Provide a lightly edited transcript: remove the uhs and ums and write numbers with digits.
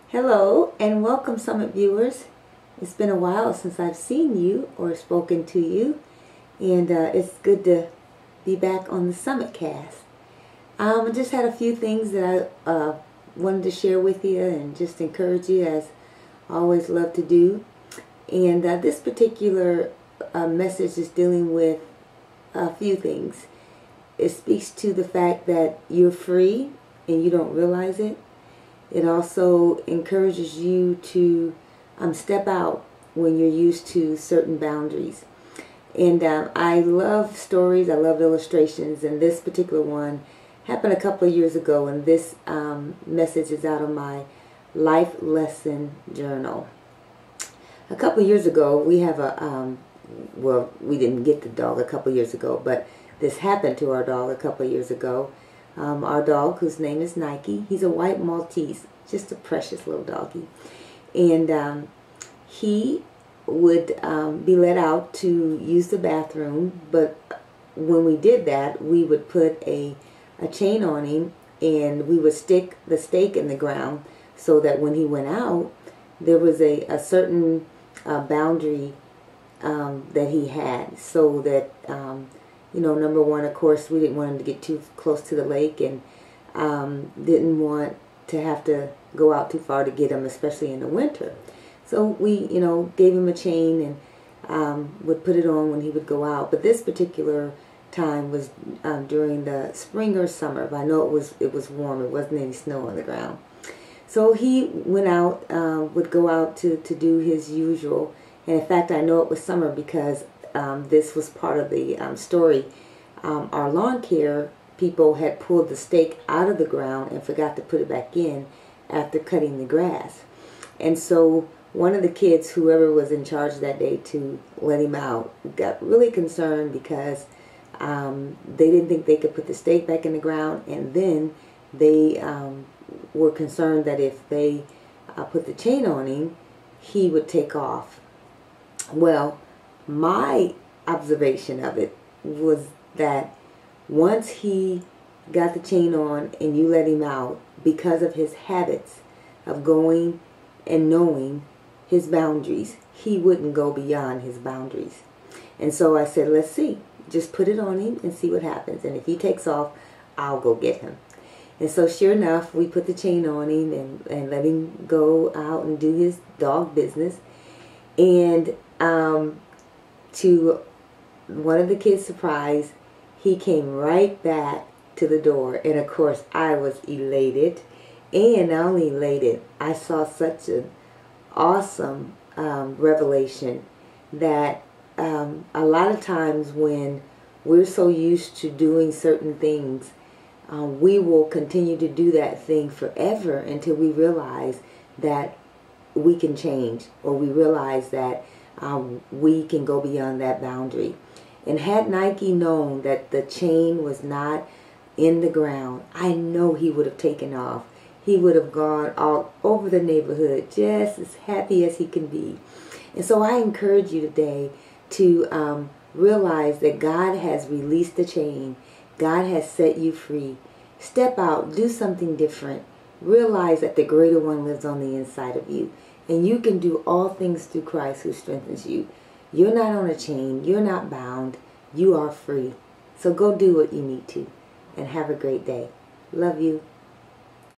Hello and welcome, Summit viewers. It's been a while since I've seen you or spoken to you, and it's good to be back on the Summit Cast. I just had a few things that I wanted to share with you and just encourage you, as I always love to do. And this particular message is dealing with a few things. It speaks to the fact that you're free and you don't realize it. It also encourages you to step out when you're used to certain boundaries. And I love stories, I love illustrations, and this particular one happened a couple of years ago, and this message is out of my life lesson journal. A couple of years ago, we have well, we didn't get the dog a couple of years ago, but this happened to our dog a couple of years ago. Our dog, whose name is Nike, he's a white Maltese, just a precious little doggy. And he would be let out to use the bathroom, but when we did that, we would put a chain on him, and we would stick the stake in the ground so that when he went out, there was a certain boundary that he had, so that you know, number one, of course, we didn't want him to get too close to the lake, and didn't want to have to go out too far to get him, especially in the winter. So we, you know, gave him a chain and would put it on when he would go out. But this particular time was during the spring or summer. But I know it was warm. It wasn't any snow on the ground. So he went out, would go out to do his usual. And in fact, I know it was summer because this was part of the story. Our lawn care people had pulled the stake out of the ground and forgot to put it back in after cutting the grass. And so one of the kids, whoever was in charge that day to let him out, got really concerned because they didn't think they could put the stake back in the ground, and then they were concerned that if they put the chain on him, he would take off. Well, my observation of it was that once he got the chain on and you let him out, because of his habits of going and knowing his boundaries, he wouldn't go beyond his boundaries. And so I said, let's see, just put it on him and see what happens. And if he takes off, I'll go get him. And so sure enough, we put the chain on him and let him go out and do his dog business. And to one of the kids' surprise, he came right back to the door. And of course, I was elated. And not only elated, I saw such an awesome revelation that a lot of times when we're so used to doing certain things, we will continue to do that thing forever until we realize that we can change, or we realize that we can go beyond that boundary. And had Nike known that the chain was not in the ground, I know he would have taken off. He would have gone all over the neighborhood just as happy as he can be. And so I encourage you today to realize that God has released the chain. God has set you free. Step out, do something different. Realize that the greater one lives on the inside of you. And you can do all things through Christ who strengthens you. You're not on a chain. You're not bound. You are free. So go do what you need to. And have a great day. Love you.